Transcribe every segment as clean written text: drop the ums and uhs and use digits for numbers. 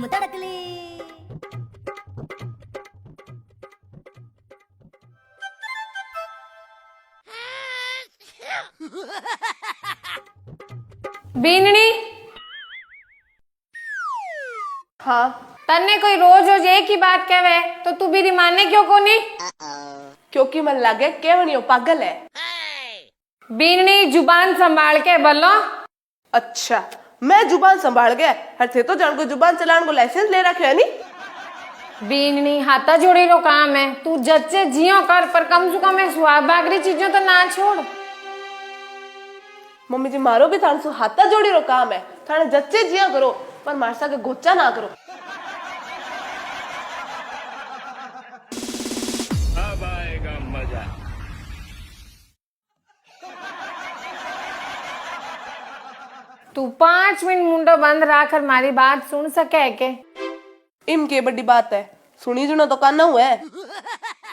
धूम तड़कली। बीननी, हाँ, तन्ने कोई रोज रोज एक ही बात कहवे तो तू भी माने क्यों कोनी? क्योंकि मन लागे केवनियो पागल है। बीननी, जुबान संभाल के बोलो। अच्छा, मैं जुबान संभाल गया हर थे तो जान को जुबान चलाने को लाइसेंस ले रखे है नी। बीननी, हाथा जोड़ी रो काम है, तू जच्चे जियो कर पर कम से कम स्वाद बागरी चीजों तो ना छोड़। मम्मी जी मारो भी थाने सु हाथा जोड़ी रो काम है, थाने जच्चे जिया करो पर मारसा के गोचा ना करो। अब आएगा मजा। तू 5 मिनट मुंडो बंद रखकर मारी बात सुन सके है के? इम के बड़ी बात है, सुनी जुना तो काना हुआ है।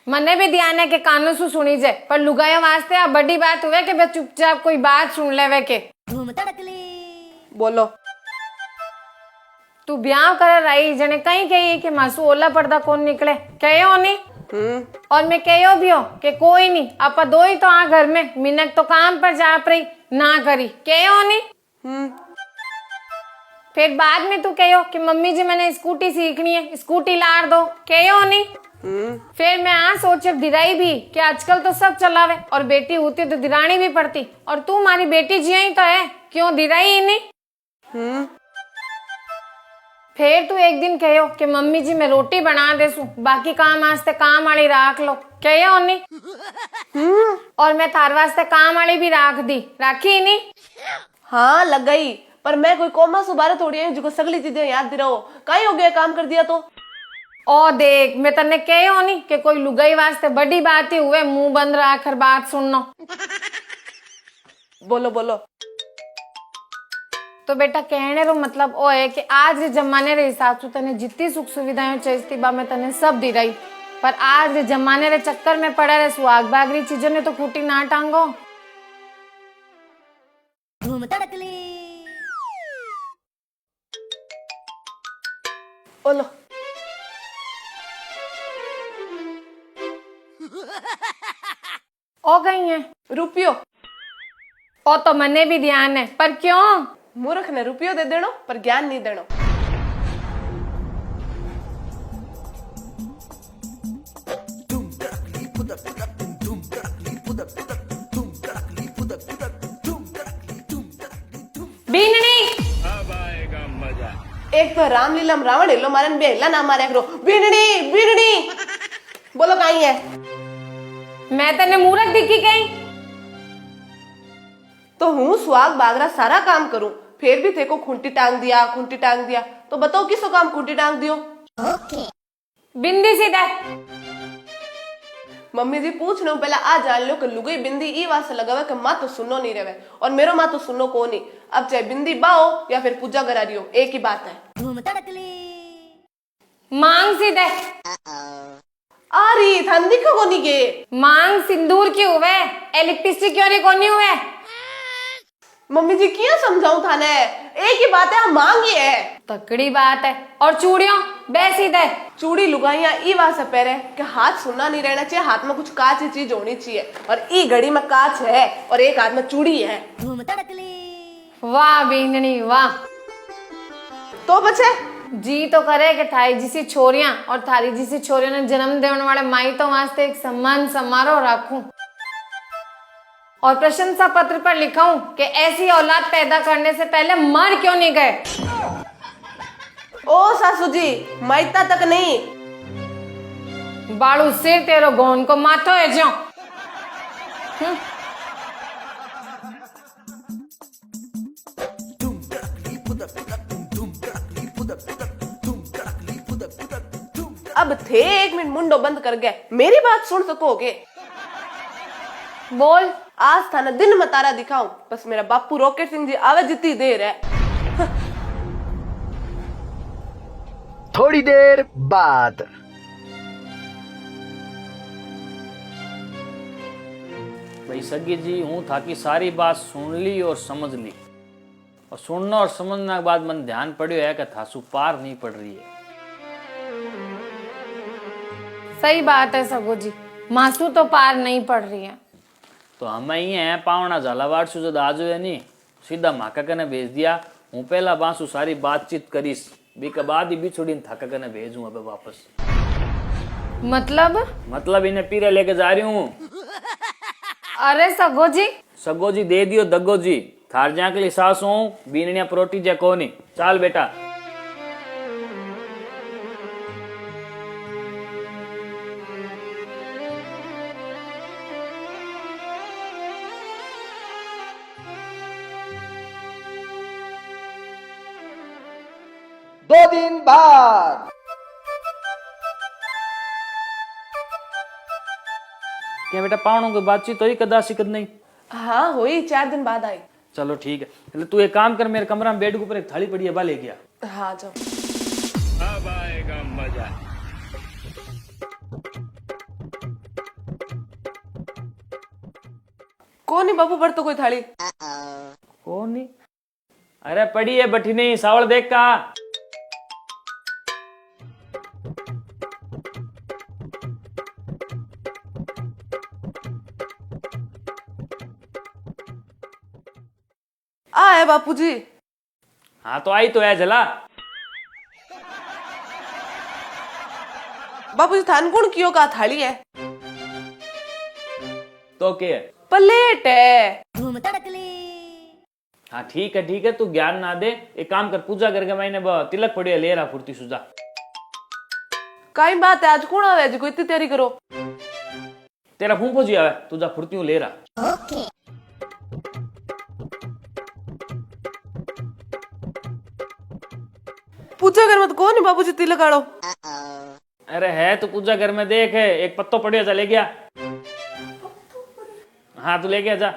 मने भी ध्यान है कि कानों सु सुनी जाए पर लुगाया वास्ते आ बड़ी बात हुए कि बस चुपचाप कोई बात सुन लेवे के। धूम तड़कली। बोलो। तू ब्याह कर रही जने कहीं कही कि मासू ओला पर्दा कौन निकले कहो नहीं। और मैं कहो भी हो कि कोई नहीं, आपा दो ही तो आ घर में, मिनक तो काम पर जा रही ना करी कहो नहीं। फिर बाद में तू कहो कि मम्मी जी मैंने स्कूटी सीखनी है, स्कूटी लार दो कहो नहीं। फिर मैं आ सोच दिराई भी कि आजकल तो सब चलावे और बेटी होती तो दिरानी भी पड़ती, और तू हमारी बेटी जिया ही तो है, क्यों दिराई ही नहीं। फिर तू एक दिन कहो कि मम्मी जी मैं रोटी बना देसू, बाकी काम वास्ते काम वाली राख लो कहो नहीं। और मैं थार वास्ते काम वाली भी राख दी, राखी नहीं। हाँ लग गई, पर मैं कोई कोमा सुबारे थोड़ी है जो सगली चीजें याद दिलाओ, कहीं हो गया काम कर दिया तो। ओ देख, मैं तन्ने कहो नहीं कि कोई लुगाई वास्ते बड़ी बात ही हुए मुंह बंद रखकर बात सुनना। बोलो बोलो। तो बेटा कहने रो मतलब ओ है कि आज के जमाने रे हिसाब से तने जितनी सुख सुविधाएं चाहिए बा मैं तने सब दी रही, पर आज के जमाने रे चक्कर में पड़ा रहे सुहाग बागरी चीजों ने तो खूटी ना टांगो। धूम तड़कली। बोलो। ओ गई है रुपयो। ओ तो मने भी ध्यान है, पर क्यों? मूर्ख ने रुपयो दे देनो पर ज्ञान नहीं देनो। बीननी, अब आएगा मजा। एक तो रामलीला में रावण हिलो मारन बे हिला ना मारे करो। बीननी बीननी बोलो कहीं है? मैं तने मूर्ख दिखी कहीं? तो हूँ सुहाग बागरा सारा काम करूं, फिर भी थे को खूंटी टांग दिया, तो बताओ किसो काम खूंटी टांग दियो? बिंदी सीधा। मम्मी जी पूछ लो पहले आ जान लो कि लुगई बिंदी ई वास्ते लगावे कि माँ तो सुनो नहीं रहे, और मेरो माँ तो सुनो को नहीं। अब चाहे बिंदी बाओ या फिर पूजा करा रही हो, एक ही बात है। धूम तड़कली। मांग सीधे। आ रही थान दिखो को नहीं के। मांग सिंदूर की हुए, लिपस्टिक क्यों नहीं कोनी हुए? मम्मी जी क्यों समझाऊं थाने, एक ही बात है, हम मांगी है। तकड़ी बात है। और चूड़ियों बे सीधे। चूड़ी लुगाइया ई वास्ते पहरे कि हाथ सुनना नहीं रहना चाहिए, हाथ में कुछ कांच की चीज होनी चाहिए, और ई घड़ी में कांच है और एक हाथ में चूड़ी है। धूम तड़कली। वाह बीननी वाह। तो बचे जी तो करे कि थारी जिसी छोरियां और थारी जिसी छोरियों ने जन्म देने वाले माइतों वास्ते एक सम्मान समारोह रखूं और प्रशंसा पत्र पर लिखाऊं कि ऐसी औलाद पैदा करने से पहले मर क्यों नहीं गए। ओ सासू जी, माइता तक नहीं, बाड़ू सिर तेरो गोन को माथो है जो। अब थे 1 मिनट मुंडो बंद कर गए, मेरी बात सुन सकोगे? बोल। आज थाना दिन में तारा दिखाऊं, बस मेरा बापू रॉकेट सिंह जी आवे जितनी देर है। थोड़ी देर बाद। भाई सगी जी, हूँ थाकी सारी बात सुन ली और समझ ली। और सुनना और समझने के बाद मन ध्यान पड़ियो है कि थासु पार नहीं पड़ रही है। सही बात है सगो जी, मासू तो पार नहीं पड़ रही है। तो हमें ये है पावना झालावाड़ से जब आज है नहीं सीधा माका कने भेज दिया। हूँ पहला बासु सारी बातचीत करीस बी के बाद ही बिछुड़ी थाका कने भेजूं अब वापस। मतलब इन्हें पीरे लेके जा रही हूँ। अरे सगो जी दे दियो दगो जी, थार जा के लिए सास हूँ बीनिया प्रोटी जा कोनी। चाल बेटा। दो दिन बाद क्या बेटा पावनों की बातचीत तो ही कदा सिकत नहीं? हाँ हुई, 4 दिन बाद आई। चलो ठीक है, चलो तू एक काम कर, मेरे कमरा में बेड के ऊपर एक थाली पड़ी है, बा ले गया। हाँ जाओ। अब आएगा मजा। कौन नहीं बापू पर तो कोई थाली? कौन नहीं? अरे पड़ी है बठी नहीं, सावल देख का। है बापूजी। हाँ तो आई तो है जला। बापूजी थान कौन कियो का थाली है? तो क्या है? प्लेट है। धूम तड़कली। हाँ ठीक है तू ज्ञान ना दे, एक काम कर पूजा करके मैंने तिलक पड़ी है ले रहा फुर्ती सुजा। काई बात है, आज कौन आवे जी, कोई इतनी तैयारी करो। तेरा फूफो जी आवे, तुझा फुर्ती ले रहा। ओके। पूजा घर में तो कौन है बाबूजी तिलक आड़ो? अरे है तो पूजा घर में देख है, एक पत्तो पड़िया जा ले गया। हाँ तू ले गया जा।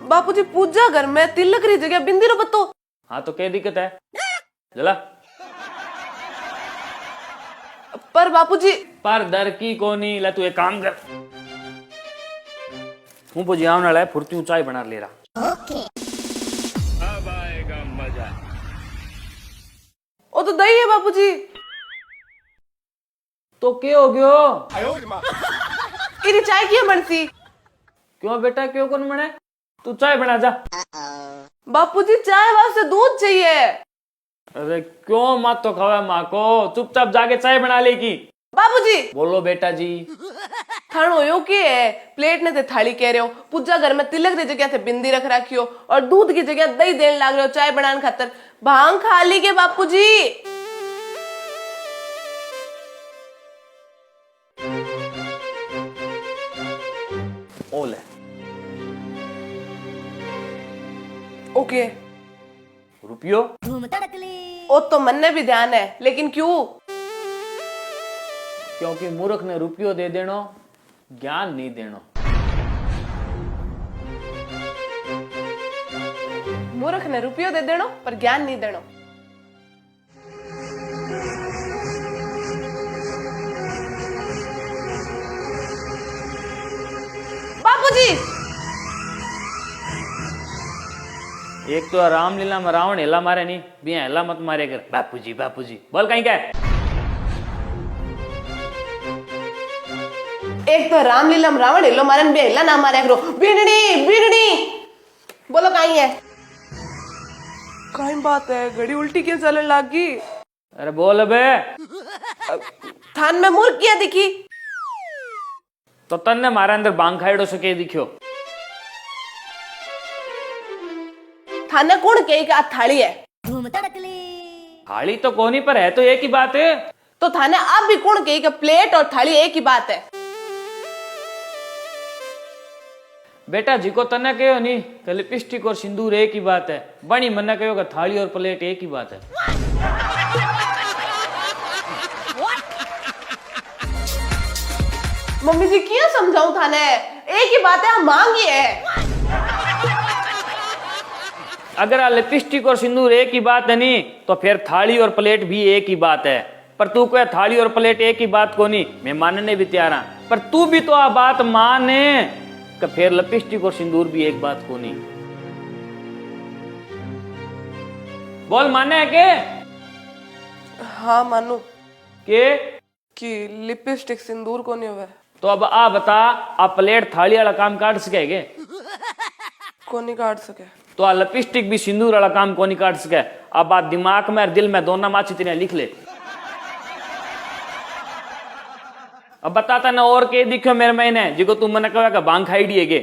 बापूजी पूजा घर में तिलक री जगह बिंदी रो पत्तो। हाँ तो क्या दिक्कत है जला? पर बापूजी पर दर की कोनी ला, तू एक काम कर, फूफो जी आने वाला है, फुर्ती चाय बना ले रहा। ओके। अब आएगा मजा। वो तो दही है बापूजी। तो क्या हो गयो? इरी चाय क्यों बनती? क्यों बेटा क्यों कौन बने? तू चाय बना जा। बापूजी चाय वास्ते दूध चाहिए। अरे क्यों मत तो खवा माँ को, चुपचाप जाके चाय बना लेगी। बापूजी बोलो बेटा जी। थानो यो के है, प्लेट ने ते थाली कह रहे हो, पूजा घर में तिलक की जगह थे बिंदी रख रखी हो और दूध की जगह दही देने लाग रहे हो चाय बनाने खातर। भांग खा ली के बापूजी? ओले ओके। रुपयो? धूम तड़कली। ओ तो मन ने भी ध्यान है, लेकिन क्यों? क्योंकि मूर्ख ने रुपयो दे देनो, ज्ञान नहीं देनो। मूर्ख ने रुपयो दे देनो पर ज्ञान नहीं देनो। बापूजी एक तो रामलीला में रावण हेला मारे नहीं, बिया हेला मत मारे कर। बापूजी बापूजी बोल कहीं क्या? एक तो रामलीला में रावण हेलो मारन बे हेला ना मारे करो। बीनड़ी बीनड़ी बोलो कहीं है? कहीं बात है, घड़ी उल्टी क्यों चलने लगी? अरे बोल बे। थान में मूर्ख क्या दिखी? तो तन्ने मारा अंदर बांग खाइडो से के दिखियो? थाने कौन कही का थाली है? धूम तड़कली। थाली तो कोनी पर है तो एक ही बात है। तो थाने आप भी कौन कही का प्लेट और थाली एक ही बात है? बेटा जी को तन्ने कहो नहीं कि लिपस्टिक और सिंदूर एक ही बात है, बनी मन्ना कहो कि थाली और प्लेट एक ही बात है। मम्मी जी क्यों समझाऊं थाने? एक ही बात है, हम मांगी है। अगर लिपस्टिक और सिंदूर एक ही बात है नहीं तो फिर थाली और प्लेट भी एक ही बात है। पर तू कोई थाली और प्लेट एक ही बात को नहीं, मैं मानने भी तैयार हाँ, पर तू भी तो आ बात माने कि फिर लिपस्टिक और सिंदूर भी एक बात को नहीं। बोल माने है के? हाँ मानू के? कि लिपस्टिक सिंदूर को नहीं हुआ तो अब आ बता, आ प्लेट थाली वाला काम काट सकेगे? को नहीं काट सके। तो आ लिपस्टिक भी सिंदूर वाला काम को नहीं काट सके। अब बात दिमाग में और दिल में दोनों माची तेरे लिख ले। अब बताता ना और के दिखो मेरे महीने जिको तू मन कहा भांग खाई दिएगे।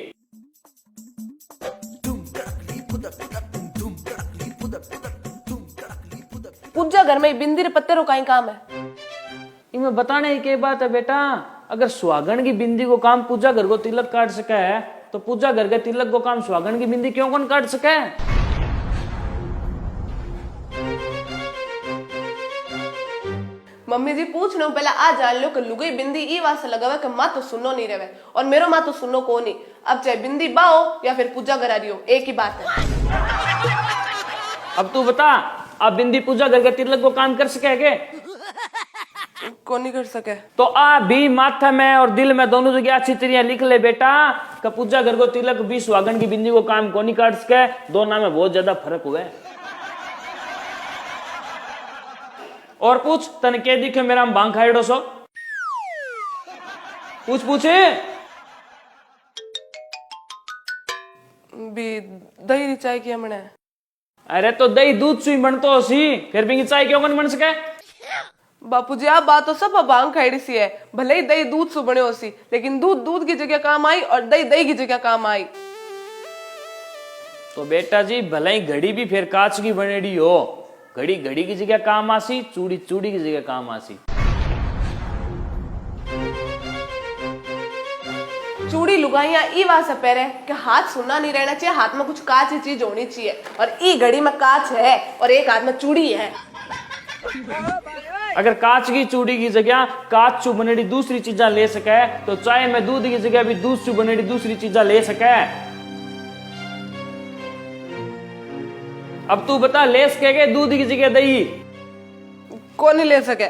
पूजा घर में बिंदी रे पत्ते रो काई काम है? इनमें बताने की बात है बेटा, अगर सुहागन की बिंदी को काम पूजा घर को तिलक काट सका है तो पूजा घर के तिलक को काम सुहागन की बिंदी क्यों कौन काट सका है? मम्मी जी पूछ लो पहले आ जान लो कि लुगाई बिंदी ई वास्ते लगावे कि माँ तो सुनो नहीं रहे और मेरो माँ तो सुनो को नहीं। अब चाहे बिंदी बाओ या फिर पूजा करा रही हो, एक ही बात है। अब तू बता, अब बिंदी पूजा घर के तिलक को काम कर सकेगे? को नहीं कर सके। तो आ भी माथा में और दिल में दोनों जगह अच्छी तरह लिख ले बेटा कि पूजा घर को तिलक भी सुहागन की बिंदी को काम को नहीं काट सके। दोनों में बहुत ज्यादा फर्क हुआ है। और पूछ तन के दिखे मेरा भांग खाइडो सो? पूछ पूछे भी दही री चाय की हमने। अरे तो दही दूध से ही बनतो सी, फिर भी चाय क्यों बन सके? बापूजी आप बात तो सब भांग खाई सी है, भले ही दही दूध से बने हो सी, लेकिन दूध दूध की जगह काम आई और दही दही की जगह काम आई। तो बेटा जी भले ही घड़ी भी फिर कांच की बनेड़ी हो, घड़ी घड़ी की जगह काम आसी, चूड़ी चूड़ी की जगह काम आसी। चूड़ी लुगाइया ई वास्ते पहरे कि हाथ सुनना नहीं रहना चाहिए, हाथ में कुछ कांच की चीज होनी चाहिए और ई घड़ी में कांच है और एक हाथ में चूड़ी है। अगर कांच की चूड़ी की जगह कांच चू बनेड़ी दूसरी चीजा ले सके तो चाय में दूध की जगह भी दूध चू बनेड़ी दूसरी चीजा ले सके। अब तू बता ले सके दूध की जगह दही? को नहीं ले सके।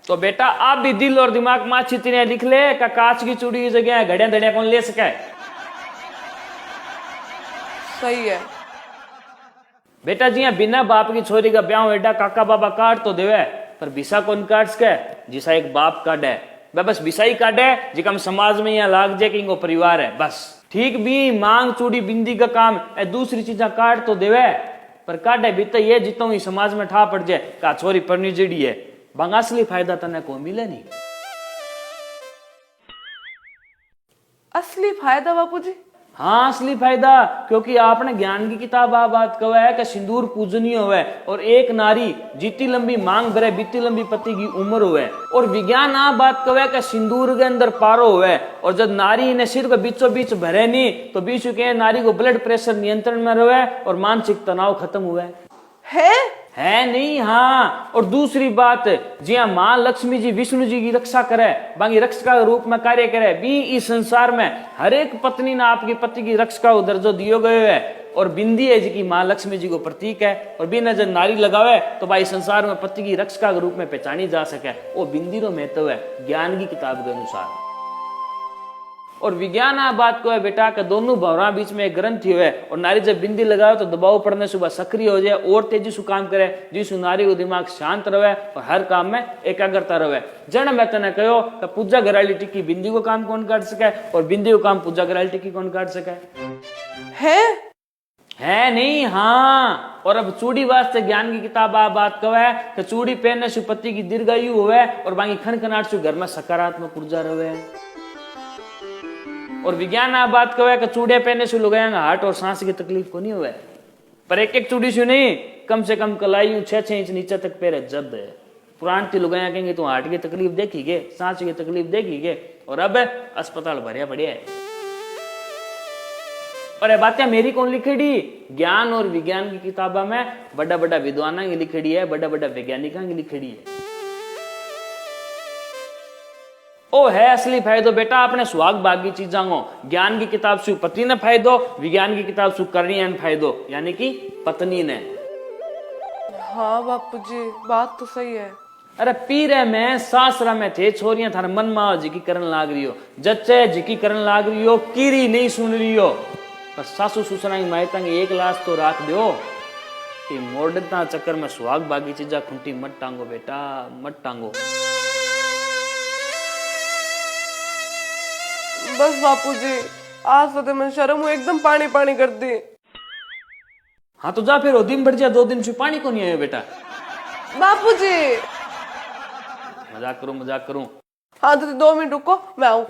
तो बेटा आप भी दिल और दिमाग में अच्छी तरह लिख ले का कांच की चूड़ी की जगह घड़िया धड़िया कौन ले सके? सही है बेटा जी बिना बाप की छोरी का ब्याह एडा काका बाबा काट तो देवे, पर बिसा कौन काट सके? जिसा एक बाप काटे बस बिसा ही काटे जिका हम समाज में यहाँ लाग जाए कि इनको परिवार है बस। ठीक भी मांग चूड़ी बिंदी का काम है, दूसरी चीजा काट तो देवे पर काटे भी तो ये जितना ही समाज में ठा पड़ जाए का छोरी परनी जेड़ी है भांग असली फायदा तने को मिले नहीं। असली फायदा बापूजी? हाँ असली फायदा, क्योंकि आपने ज्ञान की किताब आ बात कहा है कि सिंदूर पूजनीय होवे और एक नारी जितनी लंबी मांग भरे बीती लंबी पति की उम्र होवे। और विज्ञान आ बात कहा है कि सिंदूर के अंदर पारो होवे और जब नारी ने सिर को बीचों बीच भरे नहीं तो बीच के नारी को ब्लड प्रेशर नियंत्रण में रहे और मानसिक तनाव खत्म हुआ है नहीं। हाँ और दूसरी बात जी हाँ माँ लक्ष्मी जी विष्णु जी की रक्षा करे बाकी रक्षका के रूप में कार्य करे भी इस संसार में हर एक पत्नी ने आपके पति की रक्षा को दर्जो दियो गए है और बिंदी है जी की माँ लक्ष्मी जी को प्रतीक है और बिना जब नारी लगावे तो भाई संसार में पति की रक्षा के रूप में पहचानी जा सके वो बिंदी रो महत्व है ज्ञान की किताब के अनुसार। और विज्ञान आ बात को है बेटा कि दोनों भवरा बीच में एक ग्रंथि है और नारी जब बिंदी लगाओ तो दबाव पड़ने से वह सक्रिय हो जाए और तेजी से काम करे जिससे नारी को दिमाग शांत रहे और हर काम में एकाग्रता रहे। जन मैं तने कहो कि पूजा घराली टिक्की बिंदी को काम कौन काट सके और बिंदी को काम पूजा घराली टिक्की कौन काट सके? है नहीं। हाँ और अब चूड़ी वास्ते ज्ञान की किताब आ बात कहा है कि चूड़ी पहनने से पति की दीर्घायु हुए और बाकी खनखनाट से घर में सकारात्मक ऊर्जा रहे। और विज्ञान आ बात कहे कि चूड़िया पहनने से लोग हार्ट और सांस की तकलीफ को नहीं हुआ पर एक एक चूड़ी से नहीं कम से कम कलाई 6-6 इंच नीचे तक पैर जब है। पुरानी लोग कहेंगे तो हार्ट की तकलीफ देखीगे सांस की तकलीफ देखीगे और अब अस्पताल भरिया बढ़िया है। और ये बातें मेरी कौन लिखेड़ी? ज्ञान और विज्ञान की किताबा में बड़ा बड़ा विद्वाना की लिखेड़ी है, बड़ा बड़ा वैज्ञानिका की लिखेड़ी है। ओ है असली फायदो बेटा अपने सुहाग भाग की चीजा को ज्ञान की किताब से पति ने फायदो विज्ञान की किताब से करनी फायदो यानी कि पत्नी ने। हाँ बापूजी बात तो सही है। अरे पीरे में सासरा में थे छोरियां थारे मन में झिकी करन लाग रही हो, जच्चे झिकी करन लाग रही हो, कीरी नहीं सुन रही हो। पर सासू ससुरा की मायता की एक लाश तो राख दो। ये मॉडर्न चक्कर में सुहाग बागी चीजा खुंटी मत टांगो बेटा, मत टांगो। बस बापूजी, आज तो मैं शर्म हूँ एकदम पानी पानी कर दी। हाँ तो जा फिर वो दिन बढ़ जा, 2 दिन से पानी को नहीं आयो बेटा। बापूजी मजाक करूं। हाँ तो 2 मिनट रुको, मैं आऊँ।